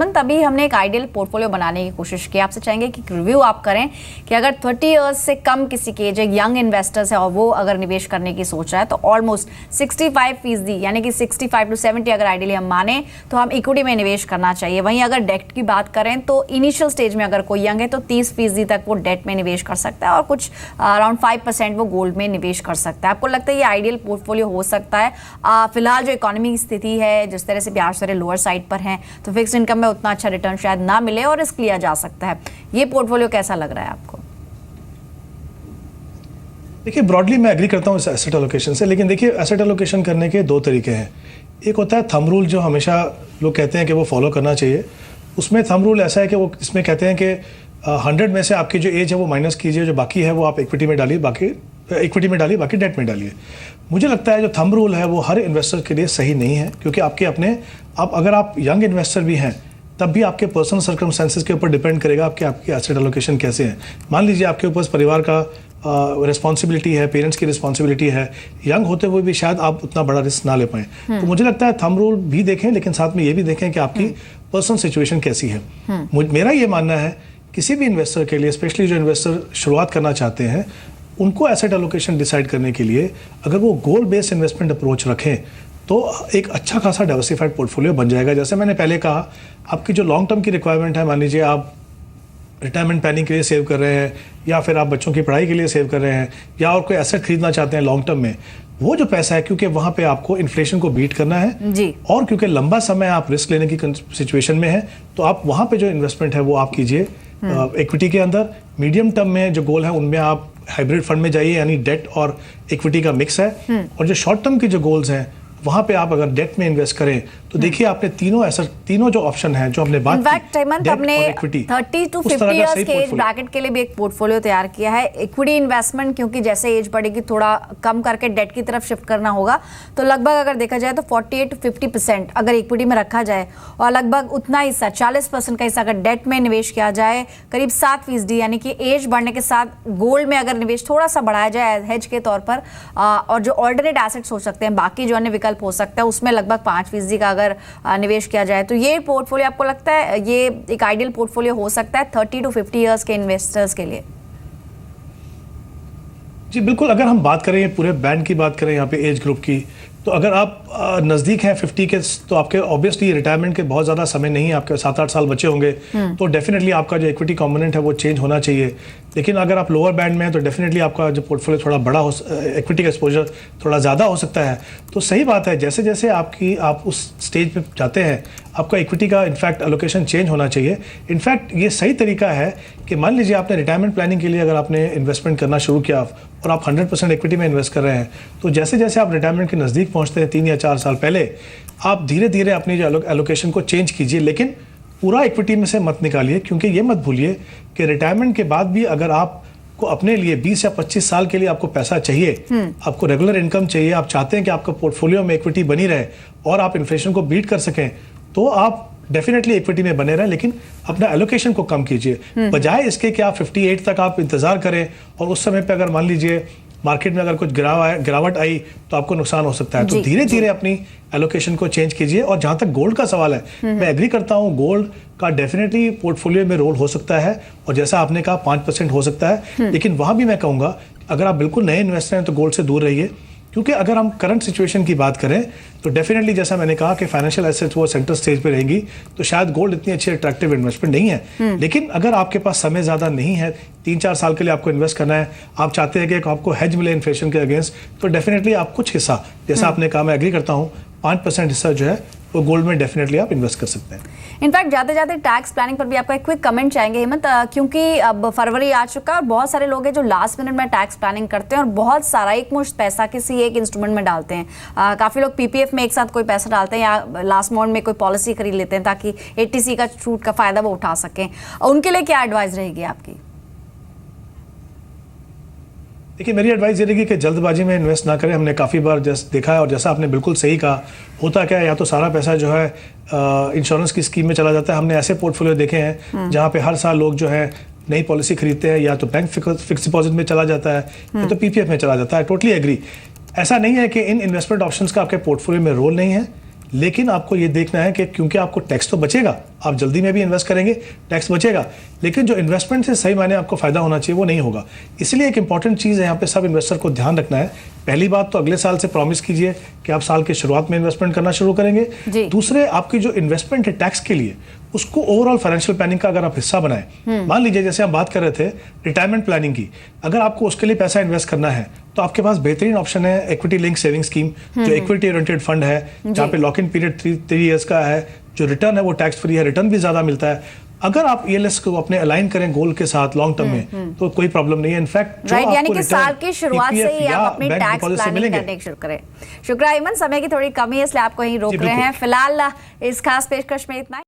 हेमंत, अभी हमने एक आइडियल पोर्टफोलियो बनाने की कोशिश की, आपसे चाहेंगे कि रिव्यू आप करें कि अगर 30 इयर्स से कम किसी की एज, एक यंग इन्वेस्टर्स है और वो अगर निवेश करने की सोच रहा है तो ऑलमोस्ट 65% यानी कि 65 to 70 अगर आइडियली हम माने तो हम इक्विटी में निवेश करना चाहिए। वहीं अगर डेट की बात करें तो इनिशियल स्टेज में अगर कोई यंग है तो 30% तक वो डेट में निवेश कर सकता है और कुछ अराउंड 5% वो गोल्ड में निवेश कर सकता है। आपको लगता है ये आइडियल पोर्टफोलियो हो सकता है? फिलहाल जो इकोनॉमी की स्थिति है, जिस तरह से ब्याज दरें लोअर साइड पर हैं, तो फिक्स्ड इनकम में उतना अच्छा रिटर्न शायद ना मिले और रिस्क लिया जा सकता है। ये पोर्टफोलियो कैसा लग रहा है आपको? देखिए, ब्रॉडली मैं एग्री करता हूँ इस एसेट एलोकेशन से, लेकिन देखिए एसेट एलोकेशन करने के दो तरीके हैं। एक होता है थंब रूल, जो हमेशा लोग कहते हैं कि वो फॉलो करना चाहिए। उसमें थंब रूल ऐसा है कि वो इसमें कहते हैं कि 100 में से आपकी जो एज है वो माइनस कीजिए, जो बाकी है वो आप इक्विटी में डालिए, बाकी डेट में डालिए। मुझे लगता है जो थंब रूल है वो हर इन्वेस्टर के लिए सही नहीं है, क्योंकि अगर आप यंग इन्वेस्टर भी हैं तब भी आपके पर्सनल सर्कमस्टेंसेस के ऊपर डिपेंड करेगा आपकी एसेट एलोकेशन कैसे है। मान लीजिए आपके ऊपर परिवार का रिस्पॉन्सिबिलिटी है, पेरेंट्स की रिस्पॉन्सिबिलिटी है, यंग होते हुए भी शायद आप उतना बड़ा रिस्क ना ले पाएँ। तो मुझे लगता है थंब रूल भी देखें, लेकिन साथ में ये भी देखें कि आपकी पर्सनल सिचुएशन कैसी है। मेरा ये मानना है किसी भी इन्वेस्टर के लिए, स्पेशली जो इन्वेस्टर शुरुआत करना चाहते हैं, उनको एसेट एलोकेशन डिसाइड करने के लिए अगर वो गोल बेस्ड इन्वेस्टमेंट अप्रोच रखें तो एक अच्छा खासा डाइवर्सिफाइड पोर्टफोलियो बन जाएगा। जैसे मैंने पहले कहा, आपकी जो लॉन्ग टर्म की रिक्वायरमेंट है, मान लीजिए आप रिटायरमेंट प्लानिंग के लिए सेव कर रहे हैं, या फिर आप बच्चों की पढ़ाई के लिए सेव कर रहे हैं, या और कोई एसेट खरीदना चाहते हैं लॉन्ग टर्म में, वो जो पैसा है, क्योंकि वहाँ पे आपको इन्फ्लेशन को बीट करना है जी, और क्योंकि लंबा समय आप रिस्क लेने की सिचुएशन में है, तो आप वहाँ पे जो इन्वेस्टमेंट है वो आप कीजिए इक्विटी के अंदर। मीडियम टर्म में जो गोल है उनमें आप हाइब्रिड फंड में जाइए, यानी डेट और इक्विटी का मिक्स है। और जो शॉर्ट टर्म के जो गोल्स हैं वहां पे आप अगर डेट में इन्वेस्ट करें तो देखिए आपने तीनों जो ऑप्शन हैं जो हमने बात की, हमने 30 to 50 इयर्स के एज ब्रैकेट के लिए भी एक पोर्टफोलियो तैयार किया है। इक्विटी इन्वेस्टमेंट, क्योंकि जैसे एज बढ़ेगी थोड़ा कम करके डेट की तरफ शिफ्ट करना होगा, तो लगभग अगर देखा जाए तो 48 to 50% अगर इक्विटी में रखा जाए और लगभग उतना हिस्सा 40% का हिस्सा अगर डेट में निवेश किया जाए, करीब 7% यानी कि एज बढ़ने के साथ गोल्ड में अगर निवेश थोड़ा सा बढ़ाया जाए हेज के तौर पर, और जो ऑल्टरनेट एसेट्स हो सकते हैं, बाकी जो अन्य विकल्प हो सकता है, उसमें लगभग 5% का अगर निवेश किया जाए, तो ये पोर्टफोलियो आपको लगता है ये एक आइडियल पोर्टफोलियो हो सकता है 30 to 50 इयर्स के इन्वेस्टर्स के लिए? जी बिल्कुल। अगर हम बात करें पूरे बैंड की बात करें यहाँ पे एज ग्रुप की, तो अगर आप नज़दीक हैं 50 के, तो आपके ऑब्वियसली रिटायरमेंट के बहुत ज़्यादा समय नहीं है, आपके 7-8 साल बचे होंगे, तो डेफिनेटली आपका जो इक्विटी कॉम्पोनेंट है वो चेंज होना चाहिए। लेकिन अगर आप लोअर बैंड में हैं तो डेफिनेटली आपका जो पोर्टफोलियो थोड़ा बड़ा हो, इक्विटी का एक्सपोजर थोड़ा ज़्यादा हो सकता है। तो सही बात है, जैसे जैसे आप उस स्टेज पे जाते हैं आपका इक्विटी का इनफैक्ट एलोकेशन चेंज होना चाहिए। इनफैक्ट ये सही तरीका है कि मान लीजिए आपने रिटायरमेंट प्लानिंग के लिए अगर आपने इन्वेस्टमेंट करना शुरू किया और आप 100% इक्विटी में इन्वेस्ट कर रहे हैं, तो जैसे जैसे आप रिटायरमेंट के नज़दीक पहुँचते हैं 3 या 4 साल पहले, आप धीरे धीरे अपनी जो एलोकेशन को चेंज कीजिए, लेकिन पूरा इक्विटी में से मत निकालिए, क्योंकि ये मत भूलिए कि रिटायरमेंट के बाद भी अगर आपको अपने लिए 20 या 25 साल के लिए आपको पैसा चाहिए, आपको रेगुलर इनकम चाहिए, आप चाहते हैं कि आपका पोर्टफोलियो में इक्विटी बनी रहे और आप इन्फ्लेशन को बीट कर सकें, तो आप डेफिनेटली इक्विटी में बने रहें, लेकिन अपना एलोकेशन को कम कीजिए। बजाय इसके कि आप 58 तक आप इंतजार करें और उस समय पे अगर मान लीजिए मार्केट में अगर कुछ गिरावट आई तो आपको नुकसान हो सकता है। तो धीरे धीरे अपनी एलोकेशन को चेंज कीजिए। और जहां तक गोल्ड का सवाल है, मैं एग्री करता हूं, गोल्ड का डेफिनेटली पोर्टफोलियो में रोल हो सकता है, और जैसा आपने कहा 5% हो सकता है, लेकिन वहां भी मैं कहूंगा अगर आप बिल्कुल नए इन्वेस्टर हैं तो गोल्ड से दूर रहिए, क्योंकि अगर हम करंट सिचुएशन की बात करें तो डेफिनेटली जैसा मैंने कहा कि फाइनेंशियल एसेट्स वो सेंटर स्टेज पे रहेंगी, तो शायद गोल्ड इतनी अच्छी अट्रैक्टिव इन्वेस्टमेंट नहीं है। लेकिन अगर आपके पास समय ज़्यादा नहीं है, 3-4 साल के लिए आपको इन्वेस्ट करना है, आप चाहते हैं कि आपको हेज मिले इन्फ्लेशन के अगेंस्ट, तो डेफिनेटली आप कुछ हिस्सा, जैसा आपने कहा, मैं एग्री करता हूँ, 5% हिस्सा जो है वो गोल्ड में डेफिनेटली आप इन्वेस्ट कर सकते हैं। इनफैक्ट जाते जाते टैक्स प्लानिंग पर भी आपका एक क्विक कमेंट चाहेंगे हेमंत, क्योंकि अब फरवरी आ चुका है और बहुत सारे लोग हैं जो लास्ट मिनट में टैक्स प्लानिंग करते हैं और बहुत सारा एक मुश्त पैसा किसी एक इंस्ट्रूमेंट में डालते हैं। काफ़ी लोग पीपीएफ में एक साथ कोई पैसा डालते हैं या लास्ट मोमेंट में कोई पॉलिसी खरीद लेते हैं ताकि एटीसी का छूट का फायदा वो उठा सकें। उनके लिए क्या एडवाइस रहेगी आपकी? देखिए, मेरी एडवाइस ये रहेगी कि जल्दबाजी में इन्वेस्ट ना करें। हमने काफ़ी बार देखा है, और जैसा आपने बिल्कुल सही कहा, होता क्या है, या तो सारा पैसा जो है इंश्योरेंस की स्कीम में चला जाता है। हमने ऐसे पोर्टफोलियो देखे हैं जहाँ पे हर साल लोग जो है नई पॉलिसी खरीदते हैं, या तो बैंक फिक्स डिपॉजिट में चला जाता है या तो पीपीएफ में चला जाता है। Totally agree. ऐसा नहीं है कि इन इन्वेस्टमेंट ऑप्शंस का आपके पोर्टफोलियो में रोल नहीं है, लेकिन आपको ये देखना है कि क्योंकि आपको टैक्स तो बचेगा, आप जल्दी में भी इन्वेस्ट करेंगे, टैक्स बचेगा, लेकिन जो इन्वेस्टमेंट से सही मायने आपको फायदा होना चाहिए वो नहीं होगा। इसलिए एक इंपॉर्टेंट चीज़ है यहाँ पे सब इन्वेस्टर को ध्यान रखना है। पहली बात तो अगले साल से प्रॉमिस कीजिए कि आप साल की शुरुआत में इन्वेस्टमेंट करना शुरू करेंगे। दूसरे, आपकी जो इन्वेस्टमेंट है टैक्स के लिए, उसको ओवरऑल फाइनेंशियल प्लानिंग का अगर आप हिस्सा बनाएं, मान लीजिए जैसे हम बात कर रहे थे रिटायरमेंट प्लानिंग की, अगर आपको उसके लिए पैसा इन्वेस्ट करना है तो आपके पास बेहतरीन ऑप्शन है इक्विटी लिंक सेविंग स्कीम, जो इक्विटी ओरिएंटेड फंड है, जहाँ पे लॉक इन पीरियड 3 इयर्स का है, जो रिटर्न है वो टैक्स फ्री है, रिटर्न भी ज्यादा मिलता है। अगर आप ईएलएस को अपने अलाइन करें गोल के साथ लॉन्ग टर्म में, तो कोई प्रॉब्लम नहीं है। इनफैक्ट राइट, यानी कि साल की शुरुआत से ही आप अपनी टैक्स प्लानिंग करने शुरू करें। शुक्रिया अयमन, समय की थोड़ी कमी है इसलिए आपको यहीं रोक रहे हैं फिलहाल। इस खास पेशकश में इतना ही।